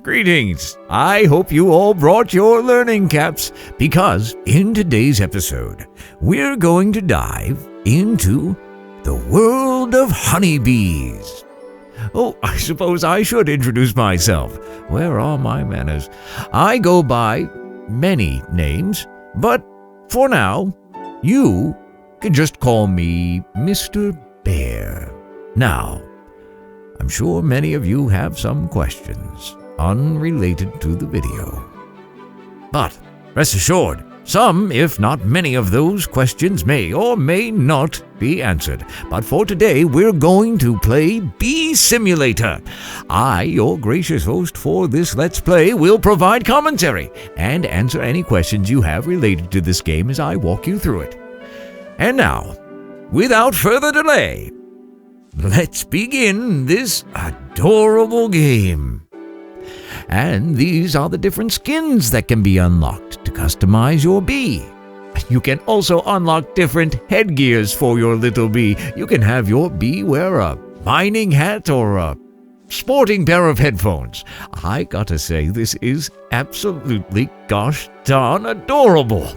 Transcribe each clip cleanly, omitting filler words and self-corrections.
Greetings! I hope you all brought your learning caps, because in today's episode, we're going to dive into the world of honeybees. Oh, I suppose I should introduce myself. Where are my manners? I go by many names, but for now, you can just call me Mr. Bear. Now, I'm sure many of you have some questions unrelated to the video. But rest assured, some, if not many of those questions may or may not be answered. But for today, we're going to play Bee Simulator. I, your gracious host for this Let's Play, will provide commentary and answer any questions you have related to this game as I walk you through it. And now, without further delay, let's begin this adorable game. And these are the different skins that can be unlocked to customize your bee. You can also unlock different headgears for your little bee. You can have your bee wear a mining hat or a sporting pair of headphones. I gotta say, this is absolutely gosh darn adorable.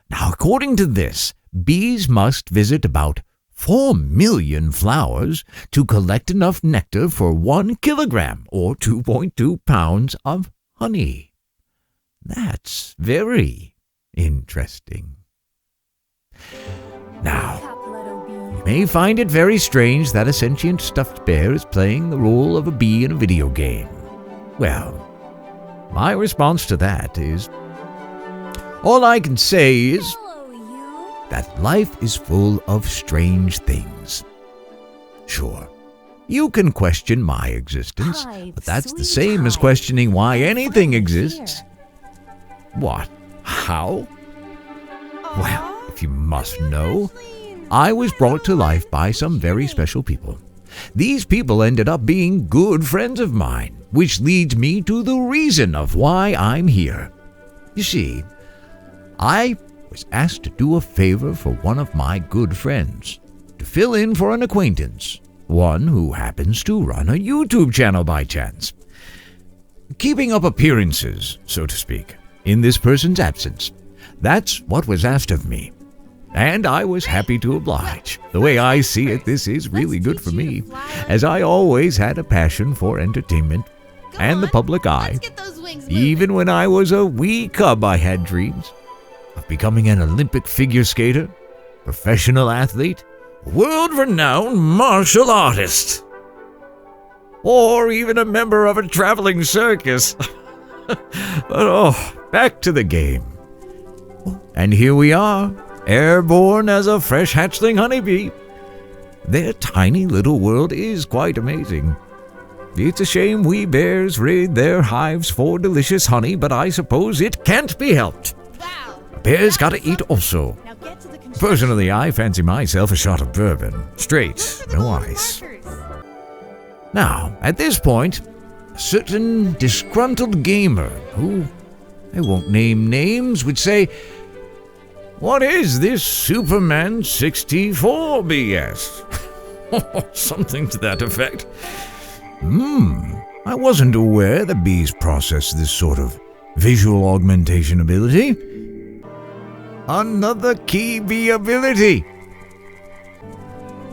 Now, according to this, bees must visit about 4 million flowers to collect enough nectar for 1 kilogram or 2.2 pounds of honey. That's very interesting. Now, you may find it very strange that a sentient stuffed bear is playing the role of a bee in a video game. Well, my response to that is, all I can say is that life is full of strange things. Sure, you can question my existence, but that's the same as questioning why anything exists. What? How? Well, if you must know, I was brought to life by some very special people. These people ended up being good friends of mine, which leads me to the reason of why I'm here. You see, I was asked to do a favor for one of my good friends, to fill in for an acquaintance, one who happens to run a YouTube channel by chance. Keeping up appearances, so to speak, in this person's absence. That's what was asked of me, and I was happy to oblige. The way I see it, this is really good for me, as I always had a passion for entertainment and the public eye. Even when I was a wee cub, I had dreams of becoming an Olympic figure skater, professional athlete, world-renowned martial artist, or even a member of a traveling circus. But back to the game. And here we are, airborne as a fresh hatchling honeybee. Their tiny little world is quite amazing. It's a shame we bears raid their hives for delicious honey, but I suppose it can't be helped. Bears gotta eat also. Personally, I fancy myself a shot of bourbon. Straight, no ice. Now, at this point, a certain disgruntled gamer, who I won't name names, would say, "What is this Superman 64 BS?" Something to that effect. I wasn't aware that bees possess this sort of visual augmentation ability. Another key bee ability.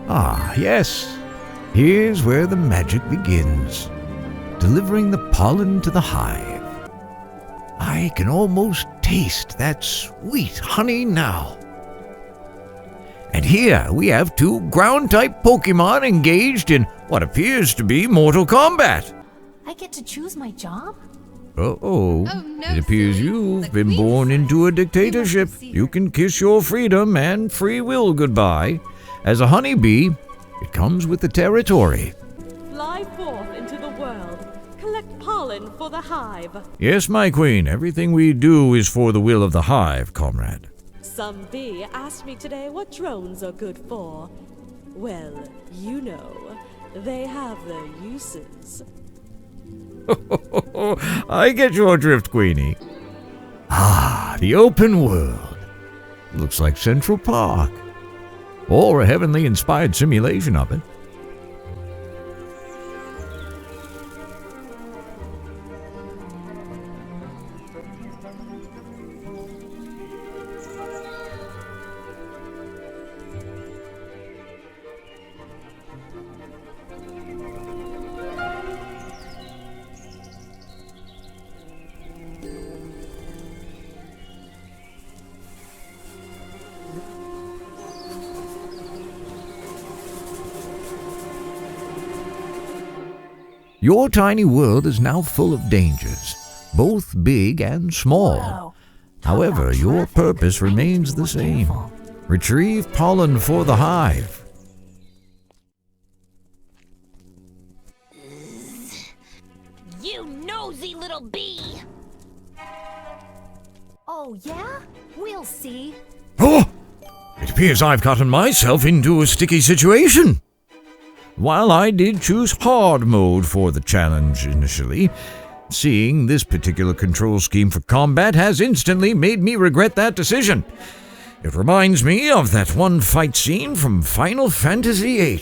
Ah, yes. Here's where the magic begins. Delivering the pollen to the hive. I can almost taste that sweet honey now. And here we have 2 ground-type Pokemon engaged in what appears to be Mortal Kombat. I get to choose my job? Oh, it appears you've been born into a dictatorship. You can kiss your freedom and free will goodbye. As a honeybee, it comes with the territory. Fly forth into the world. Collect pollen for the hive. Yes, my queen, everything we do is for the will of the hive, comrade. Some bee asked me today what drones are good for. Well, you know, they have their uses. I get your drift, Queenie. Ah, the open world. Looks like Central Park. Or a heavenly inspired simulation of it. Your tiny world is now full of dangers, both big and small. Whoa. However, your purpose remains the same. Careful. Retrieve pollen for the hive. You nosy little bee! Oh, yeah? We'll see. Oh! It appears I've gotten myself into a sticky situation. While I did choose hard mode for the challenge initially, seeing this particular control scheme for combat has instantly made me regret that decision. It reminds me of that one fight scene from Final Fantasy VIII,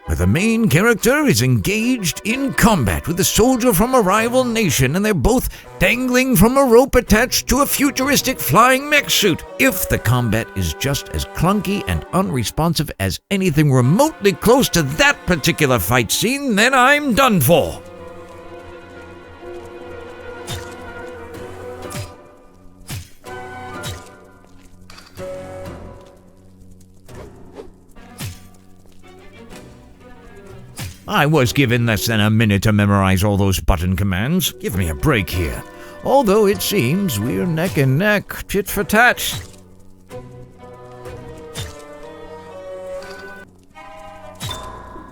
where the main character is engaged in combat with a soldier from a rival nation, and they're both dangling from a rope attached to a futuristic flying mech suit. If the combat is just as clunky and unresponsive as anything remotely close to that particular fight scene, then I'm done for. I was given less than a minute to memorize all those button commands. Give me a break here. Although it seems we're neck and neck, tit for tat.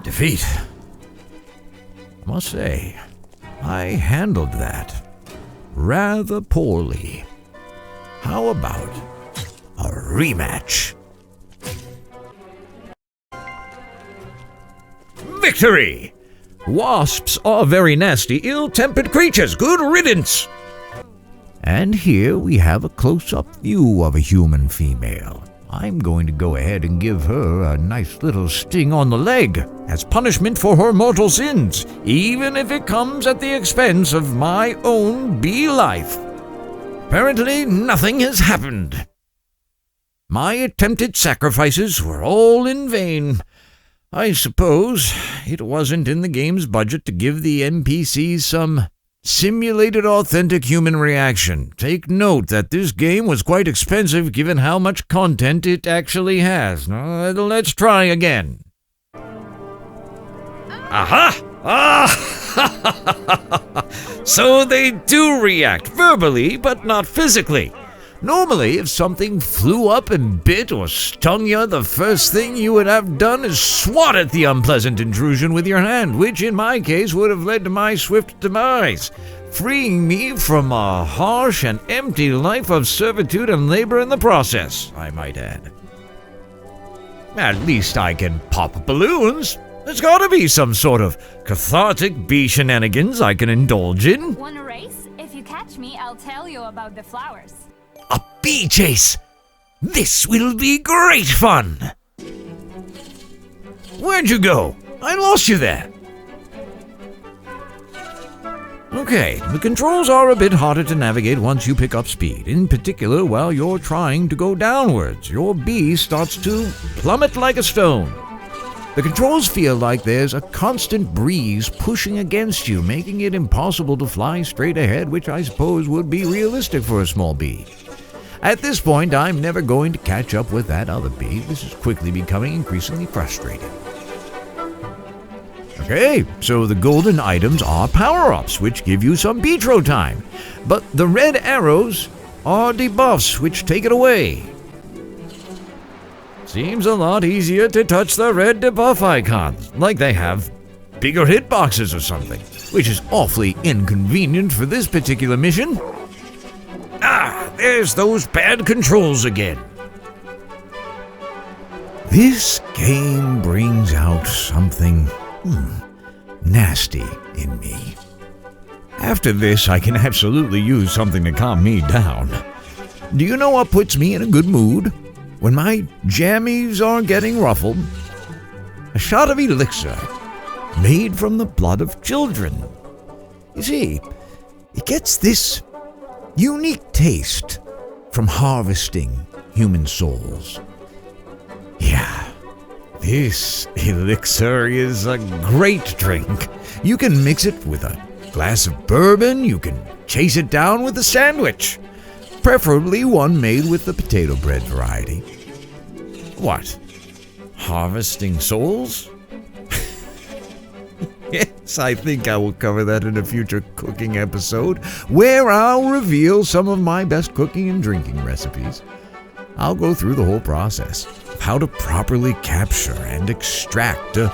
Defeat. I must say, I handled that rather poorly. How about a rematch? Victory! Wasps are very nasty, ill-tempered creatures. Good riddance! And here we have a close-up view of a human female. I'm going to go ahead and give her a nice little sting on the leg as punishment for her mortal sins, even if it comes at the expense of my own bee life. Apparently, nothing has happened. My attempted sacrifices were all in vain. I suppose it wasn't in the game's budget to give the NPCs some simulated authentic human reaction. Take note that this game was quite expensive given how much content it actually has. Let's try again. Aha! Ah! So they do react verbally, but not physically. Normally, if something flew up and bit or stung you, the first thing you would have done is swat at the unpleasant intrusion with your hand, which in my case would have led to my swift demise, freeing me from a harsh and empty life of servitude and labor in the process, I might add. At least I can pop balloons. There's gotta be some sort of cathartic bee shenanigans I can indulge in. Wanna race? If you catch me, I'll tell you about the flowers. A bee chase! This will be great fun! Where'd you go? I lost you there. Okay, the controls are a bit harder to navigate once you pick up speed. In particular, while you're trying to go downwards, your bee starts to plummet like a stone. The controls feel like there's a constant breeze pushing against you, making it impossible to fly straight ahead, which I suppose would be realistic for a small bee. At this point, I'm never going to catch up with that other bee. This is quickly becoming increasingly frustrating. Okay, so the golden items are power-ups, which give you some Beatro time. But the red arrows are debuffs, which take it away. Seems a lot easier to touch the red debuff icons, like they have bigger hitboxes or something, which is awfully inconvenient for this particular mission. Ah, there's those bad controls again. This game brings out something nasty in me. After this, I can absolutely use something to calm me down. Do you know what puts me in a good mood? When my jammies are getting ruffled, a shot of elixir made from the blood of children. You see, it gets this unique taste from harvesting human souls. Yeah, this elixir is a great drink. You can mix it with a glass of bourbon, you can chase it down with a sandwich. Preferably one made with the potato bread variety. What? Harvesting souls? Yes, I think I will cover that in a future cooking episode, where I'll reveal some of my best cooking and drinking recipes. I'll go through the whole process of how to properly capture and extract a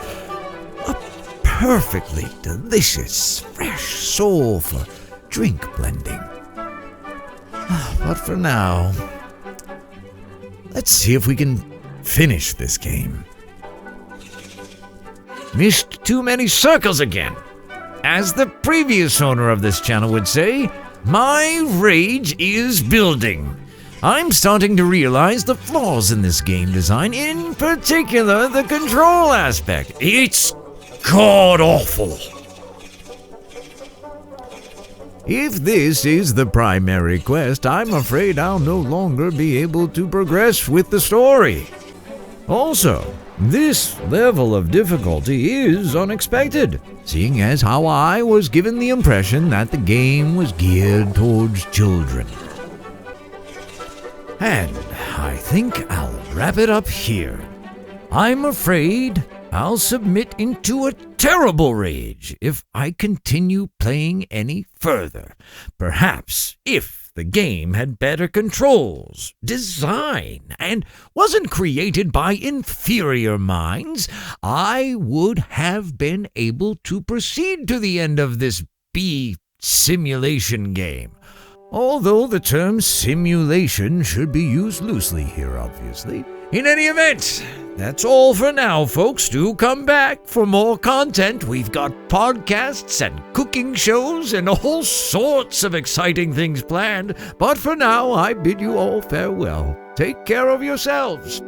perfectly delicious, fresh soul for drink blending. But for now, let's see if we can finish this game. Missed too many circles again. As the previous owner of this channel would say, my rage is building. I'm starting to realize the flaws in this game design, in particular the control aspect. It's god-awful. If this is the primary quest, I'm afraid I'll no longer be able to progress with the story. Also, this level of difficulty is unexpected, seeing as how I was given the impression that the game was geared towards children. And I think I'll wrap it up here. I'm afraid I'll submit into a terrible rage if I continue playing any further. Perhaps if the game had better controls, design, and wasn't created by inferior minds, I would have been able to proceed to the end of this B simulation game. Although the term simulation should be used loosely here, obviously. In any event, that's all for now, folks. Do come back for more content. We've got podcasts and cooking shows and all sorts of exciting things planned. But for now, I bid you all farewell. Take care of yourselves.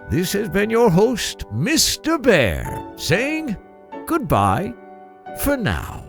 This has been your host, Mr. Bear, saying goodbye for now.